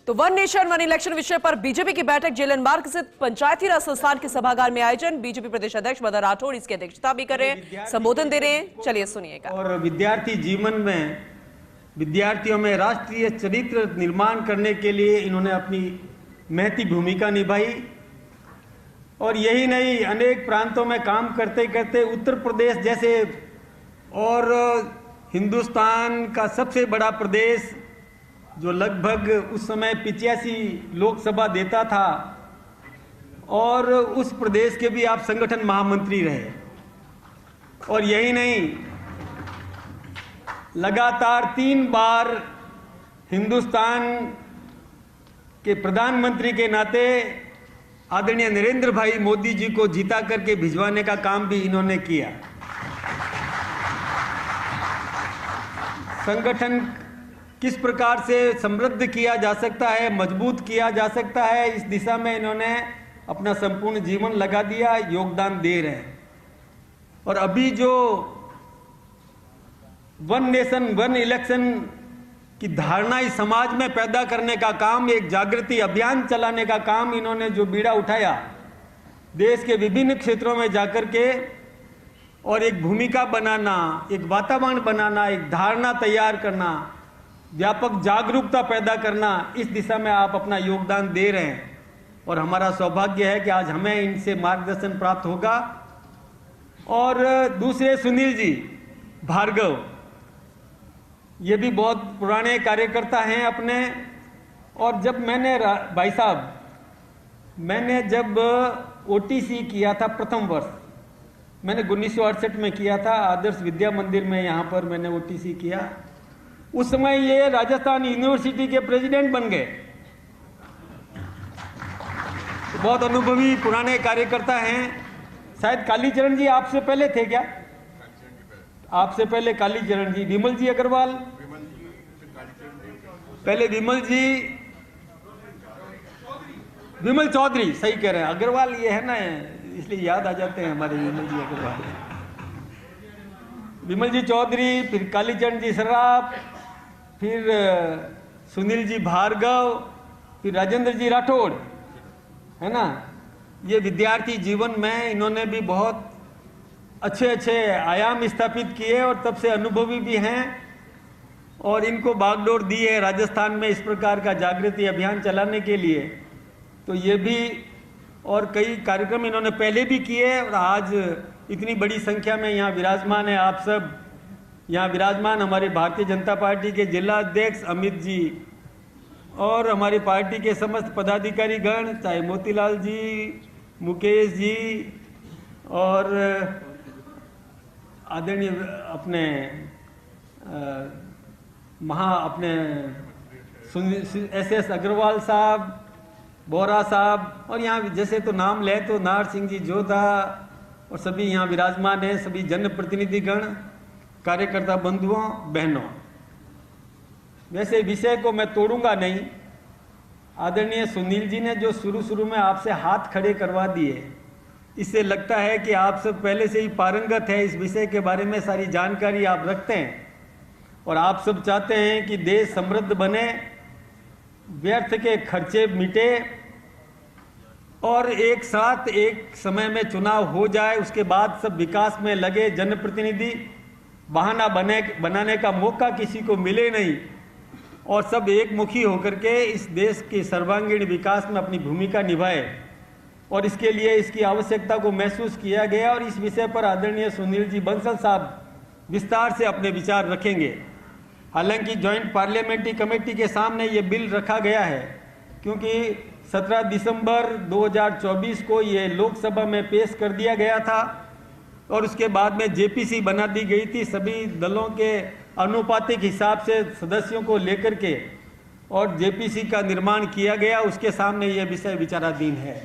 तो one nation one election विषय पर बीजेपी की बैठक जेएलएन मार्ग स्थित पंचायती राज संस्थान के सभागार में आयोजन। बीजेपी प्रदेश अध्यक्ष मदन राठौड़ इसकी अध्यक्षता भी कर रहे हैं, संबोधन दे रहे हैं। चलिए सुनिएगा। और विद्यार्थी जीवन में विद्यार्थियों में राष्ट्रीय चरित्र निर्माण करने के लिए इन्होंने अपनी महती भूमिका निभाई। और यही नहीं, अनेक प्रांतों में काम करते करते उत्तर प्रदेश जैसे और हिंदुस्तान का सबसे बड़ा प्रदेश जो लगभग उस समय 85 लोकसभा देता था, और उस प्रदेश के भी आप संगठन महामंत्री रहे। और यही नहीं, लगातार 3 बार हिंदुस्तान के प्रधानमंत्री के नाते आदरणीय नरेंद्र भाई मोदी जी को जीता करके भिजवाने का काम भी इन्होंने किया। संगठन किस प्रकार से समृद्ध किया जा सकता है, मजबूत किया जा सकता है, इस दिशा में इन्होंने अपना संपूर्ण जीवन लगा दिया, योगदान दे रहे हैं। और अभी जो वन नेशन वन इलेक्शन की धारणा इस समाज में पैदा करने का काम, एक जागृति अभियान चलाने का काम इन्होंने जो बीड़ा उठाया, देश के विभिन्न क्षेत्रों में जाकर के, और एक भूमिका बनाना, एक वातावरण बनाना, एक धारणा तैयार करना, व्यापक जागरूकता पैदा करना, इस दिशा में आप अपना योगदान दे रहे हैं। और हमारा सौभाग्य है कि आज हमें इनसे मार्गदर्शन प्राप्त होगा। और दूसरे सुनील जी भार्गव, ये भी बहुत पुराने कार्यकर्ता हैं अपने। और जब मैंने भाई साहब, मैंने जब ओटीसी किया था प्रथम वर्ष, मैंने 1968 में किया था, आदर्श विद्या मंदिर में, यहाँ पर मैंने ओटीसी किया। उस समय ये राजस्थान यूनिवर्सिटी के प्रेसिडेंट बन गए। तो बहुत अनुभवी पुराने कार्यकर्ता हैं। शायद कालीचरण जी आपसे पहले थे क्या? आपसे पहले कालीचरण जी, विमल जी अग्रवाल, पहले विमल जी, विमल चौधरी, सही कह रहे हैं, अग्रवाल ये है ना, इसलिए याद आ जाते हैं हमारे विमल जी अग्रवाल। विमल जी चौधरी, फिर कालीचरण जी सराफ, फिर सुनील जी भार्गव, फिर राजेंद्र जी राठौड़, है ना। ये विद्यार्थी जीवन में इन्होंने भी बहुत अच्छे अच्छे आयाम स्थापित किए और तब से अनुभवी भी हैं। और इनको बागडोर दी है राजस्थान में इस प्रकार का जागृति अभियान चलाने के लिए। तो ये भी और कई कार्यक्रम इन्होंने पहले भी किए, और आज इतनी बड़ी संख्या में यहाँ विराजमान है। आप सब यहाँ विराजमान हमारे भारतीय जनता पार्टी के जिला अध्यक्ष अमित जी, और हमारी पार्टी के समस्त पदाधिकारी गण, चाहे मोतीलाल जी, मुकेश जी, और आदरणीय अपने अपने SS अग्रवाल साहब, बोरा साहब, और यहाँ जैसे तो नाम ले तो नार सिंह जी जोधा, और सभी यहाँ विराजमान हैं, सभी जनप्रतिनिधिगण, कार्यकर्ता बंधुओं बहनों। वैसे विषय को मैं तोड़ूंगा नहीं। आदरणीय सुनील जी ने जो शुरू में आपसे हाथ खड़े करवा दिए, इससे लगता है कि आप सब पहले से ही पारंगत है, इस विषय के बारे में सारी जानकारी आप रखते हैं, और आप सब चाहते हैं कि देश समृद्ध बने, व्यर्थ के खर्चे मिटे, और एक साथ एक समय में चुनाव हो जाए, उसके बाद सब विकास में लगे। जनप्रतिनिधि बहाना बनाने का मौका किसी को मिले नहीं, और सब एक मुखी होकर के इस देश के सर्वांगीण विकास में अपनी भूमिका निभाए। और इसके लिए इसकी आवश्यकता को महसूस किया गया, और इस विषय पर आदरणीय सुनील जी बंसल साहब विस्तार से अपने विचार रखेंगे। हालांकि जॉइंट पार्लियामेंट्री कमेटी के सामने ये बिल रखा गया है, क्योंकि 17 दिसंबर 2024 को ये लोकसभा में पेश कर दिया गया था, और उसके बाद में जेपीसी बना दी गई थी सभी दलों के अनुपातिक हिसाब से सदस्यों को लेकर के, और जेपीसी का निर्माण किया गया। उसके सामने ये विषय विचाराधीन है।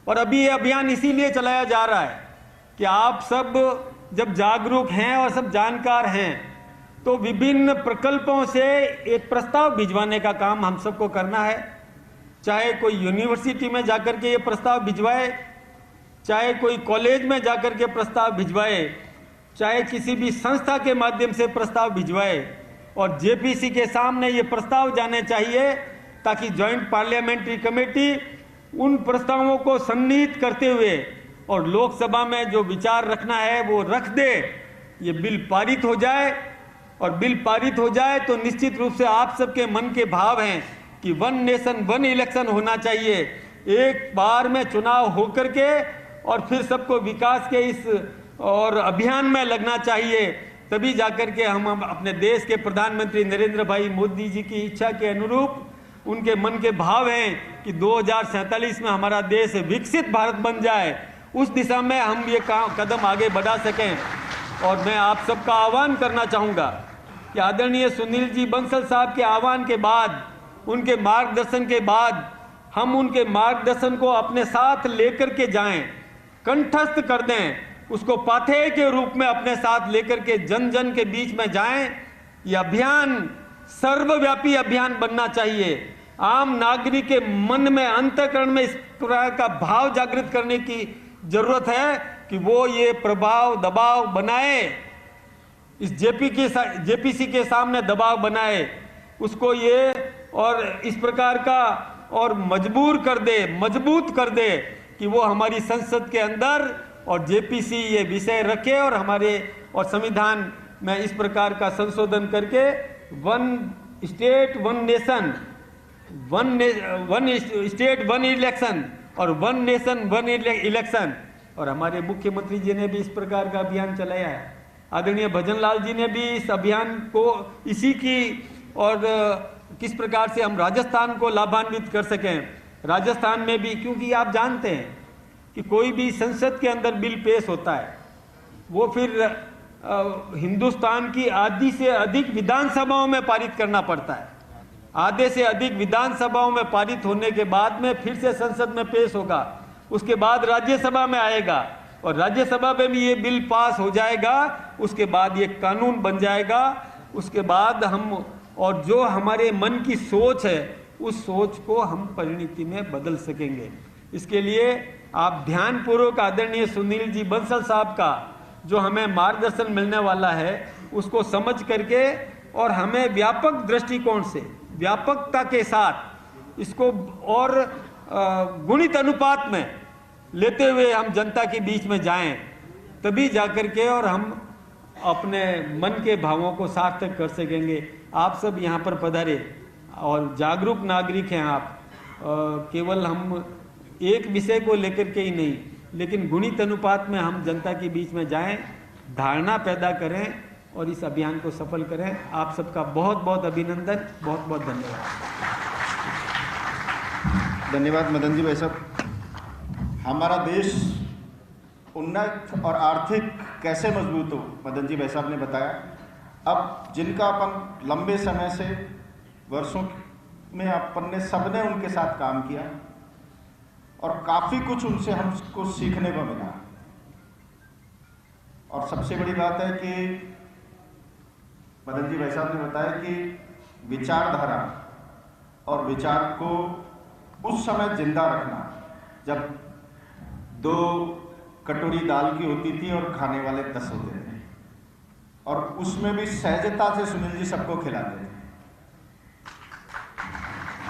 और अभी ये अभियान इसीलिए चलाया जा रहा है कि आप सब जब जागरूक हैं और सब जानकार हैं, तो विभिन्न प्रकल्पों से एक प्रस्ताव भिजवाने का काम हम सबको करना है। चाहे कोई यूनिवर्सिटी में जाकर के ये प्रस्ताव भिजवाए, चाहे कोई कॉलेज में जाकर के प्रस्ताव भिजवाए, चाहे किसी भी संस्था के माध्यम से प्रस्ताव भिजवाए, और जेपीसी के सामने ये प्रस्ताव जाने चाहिए ताकि ज्वाइंट पार्लियामेंट्री कमेटी उन प्रस्तावों को सन्निहित करते हुए और लोकसभा में जो विचार रखना है वो रख दे, ये बिल पारित हो जाए। और बिल पारित हो जाए तो निश्चित रूप से आप सबके मन के भाव हैं कि 1 नेशन 1 इलेक्शन होना चाहिए, एक बार में चुनाव होकर के और फिर सबको विकास के इस और अभियान में लगना चाहिए। तभी जाकर के हम अपने देश के प्रधानमंत्री नरेंद्र भाई मोदी जी की इच्छा के अनुरूप, उनके मन के भाव हैं कि 2047 में हमारा देश विकसित भारत बन जाए, उस दिशा में हम ये कदम आगे बढ़ा सकें। और मैं आप सबका आह्वान करना चाहूँगा कि आदरणीय सुनील जी बंसल साहब के आह्वान के बाद, उनके मार्गदर्शन के बाद, हम उनके मार्गदर्शन को अपने साथ लेकर के जाएं, कंठस्थ कर दें, उसको पाथेय के रूप में अपने साथ लेकर के जन जन के बीच में जाएं। ये अभियान सर्वव्यापी अभियान बनना चाहिए। आम नागरिक के मन में, अंतःकरण में इस प्रकार का भाव जागृत करने की जरूरत है कि वो ये प्रभाव दबाव बनाए, इस जेपीसी के सामने दबाव बनाए, उसको ये और इस प्रकार का और मजबूर कर दे, मजबूत कर दे कि वो हमारी संसद के अंदर और जेपीसी ये विषय रखे और हमारे और संविधान में इस प्रकार का संशोधन करके 1 स्टेट 1 नेशन 1 स्टेट 1 इलेक्शन और 1 नेशन 1 इलेक्शन। और हमारे मुख्यमंत्री जी ने भी इस प्रकार का अभियान चलाया है। आदरणीय भजनलाल जी ने भी इस अभियान को इसी की और किस प्रकार से हम राजस्थान को लाभान्वित कर सकें। राजस्थान में भी, क्योंकि आप जानते हैं कि कोई भी संसद के अंदर बिल पेश होता है, वो फिर हिंदुस्तान की आधी से अधिक विधानसभाओं में पारित करना पड़ता है। आधे से अधिक विधानसभाओं में पारित होने के बाद में फिर से संसद में पेश होगा, उसके बाद राज्यसभा में आएगा और राज्यसभा में भी ये बिल पास हो जाएगा, उसके बाद ये कानून बन जाएगा। उसके बाद हम और जो हमारे मन की सोच है उस सोच को हम परिणति में बदल सकेंगे। इसके लिए आप ध्यानपूर्वक आदरणीय सुनील जी बंसल साहब का जो हमें मार्गदर्शन मिलने वाला है उसको समझ करके और हमें व्यापक दृष्टिकोण से, व्यापकता के साथ इसको और गुणित अनुपात में लेते हुए हम जनता के बीच में जाएं, तभी जाकर के और हम अपने मन के भावों को सार्थक कर सकेंगे। आप सब यहाँ पर पधारे और जागरूक नागरिक हैं आप। केवल हम एक विषय को लेकर के ही नहीं, लेकिन गुणित अनुपात में हम जनता के बीच में जाएं, धारणा पैदा करें और इस अभियान को सफल करें। आप सबका बहुत बहुत अभिनंदन, बहुत बहुत धन्यवाद। धन्यवाद मदन जी भाई साहब। हमारा देश उन्नत और आर्थिक कैसे मजबूत हो, मदन जी भाई साहब ने बताया। अब जिनका अपन लंबे समय से, वर्षों में अपन ने सबने उनके साथ काम किया और काफ़ी कुछ उनसे हमको सीखने को मिला। और सबसे बड़ी बात है कि मदन जी भाई साहब ने बताया कि विचारधारा और विचार को उस समय जिंदा रखना, जब 2 कटोरी दाल की होती थी और खाने वाले 10 होते थे, और उसमें भी सहजता से सुनील जी सबको खिलाते थे।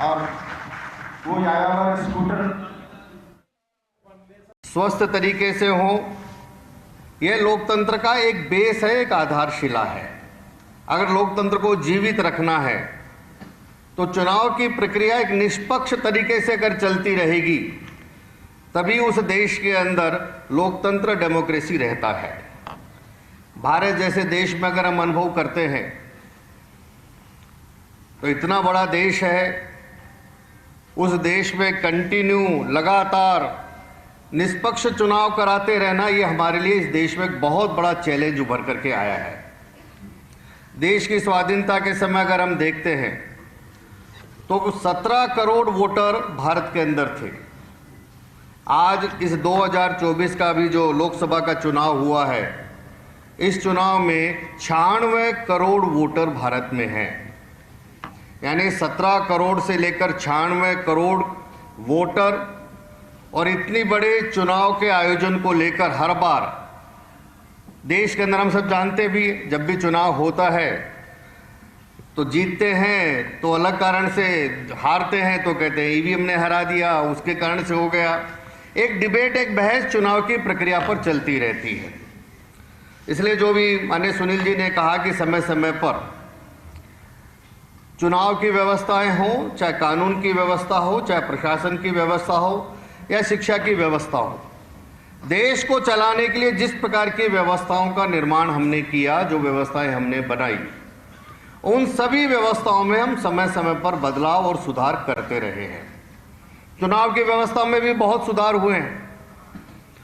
और वो आया हुआ स्कूटर स्वस्थ तरीके से हो, यह लोकतंत्र का एक बेस है, एक आधारशिला है। अगर लोकतंत्र को जीवित रखना है तो चुनाव की प्रक्रिया एक निष्पक्ष तरीके से अगर चलती रहेगी तभी उस देश के अंदर लोकतंत्र, डेमोक्रेसी रहता है। भारत जैसे देश में अगर हम अनुभव करते हैं तो इतना बड़ा देश है, उस देश में कंटिन्यू लगातार निष्पक्ष चुनाव कराते रहना, ये हमारे लिए इस देश में एक बहुत बड़ा चैलेंज उभर करके आया है। देश की स्वाधीनता के समय अगर हम देखते हैं तो 17 करोड़ वोटर भारत के अंदर थे। आज इस 2024 का भी जो लोकसभा का चुनाव हुआ है, इस चुनाव में 96 करोड़ वोटर भारत में हैं। यानी 17 करोड़ से लेकर 96 करोड़ वोटर, और इतनी बड़े चुनाव के आयोजन को लेकर हर बार देश के अंदर हम सब जानते भी, जब भी चुनाव होता है तो जीतते हैं तो अलग कारण से, हारते हैं तो कहते हैं ईवीएम ने हरा दिया, उसके कारण से हो गया। एक डिबेट, एक बहस चुनाव की प्रक्रिया पर चलती रहती है। इसलिए जो भी माननीय सुनील जी ने कहा कि समय समय पर चुनाव की व्यवस्थाएं हो, चाहे कानून की व्यवस्था हो, चाहे प्रशासन की व्यवस्था हो या शिक्षा की व्यवस्था हो, देश को चलाने के लिए जिस प्रकार की व्यवस्थाओं का निर्माण हमने किया, जो व्यवस्थाएं हमने बनाई, उन सभी व्यवस्थाओं में हम समय समय पर बदलाव और सुधार करते रहे हैं। चुनाव की व्यवस्था में भी बहुत सुधार हुए हैं।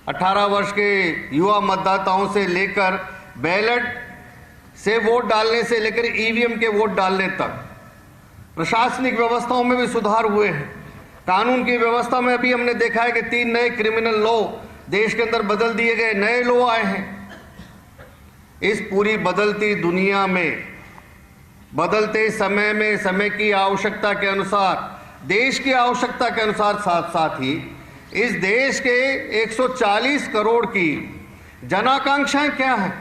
18 वर्ष के युवा मतदाताओं से लेकर बैलेट से वोट डालने से लेकर ईवीएम के वोट डालने तक प्रशासनिक व्यवस्थाओं में भी सुधार हुए हैं। कानून की व्यवस्था में अभी हमने देखा है कि 3 नए क्रिमिनल लॉ देश के अंदर बदल दिए गए, नए लॉ आए हैं। इस पूरी बदलती दुनिया में, बदलते समय में, समय की आवश्यकता के अनुसार, देश की आवश्यकता के अनुसार, साथ साथ ही इस देश के 140 करोड़ की जनाकांक्षाएं क्या हैं,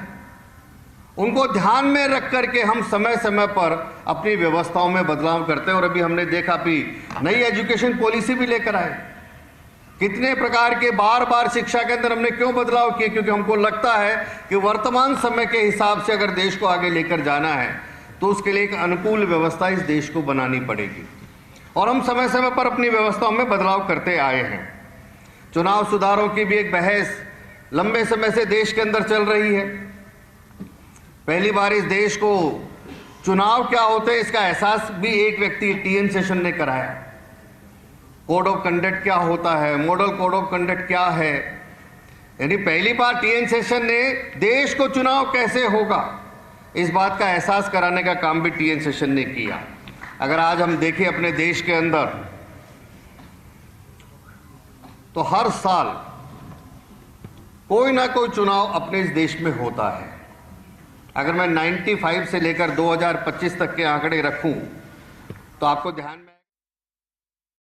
उनको ध्यान में रख करके हम समय समय पर अपनी व्यवस्थाओं में बदलाव करते हैं। और अभी हमने देखा भी नई एजुकेशन पॉलिसी भी लेकर आए। कितने प्रकार के बार बार शिक्षा के अंदर हमने क्यों बदलाव किए? क्योंकि हमको लगता है कि वर्तमान समय के हिसाब से अगर देश को आगे लेकर जाना है तो उसके लिए एक अनुकूल व्यवस्था इस देश को बनानी पड़ेगी। और हम समय समय पर अपनी व्यवस्थाओं में बदलाव करते आए हैं। चुनाव सुधारों की भी एक बहस लंबे समय से देश के अंदर चल रही है। पहली बार इस देश को चुनाव क्या होते हैं इसका एहसास भी एक व्यक्ति, टीएन शेषन ने कराया। कोड ऑफ कंडक्ट क्या होता है, मॉडल कोड ऑफ कंडक्ट क्या है, यानी पहली बार टीएन शेषन ने देश को चुनाव कैसे होगा इस बात का एहसास कराने का काम भी टीएन शेषन ने किया। अगर आज हम देखें अपने देश के अंदर तो हर साल कोई ना कोई चुनाव अपने इस देश में होता है। अगर मैं 95 से लेकर 2025 तक के आंकड़े रखूं तो आपको ध्यान में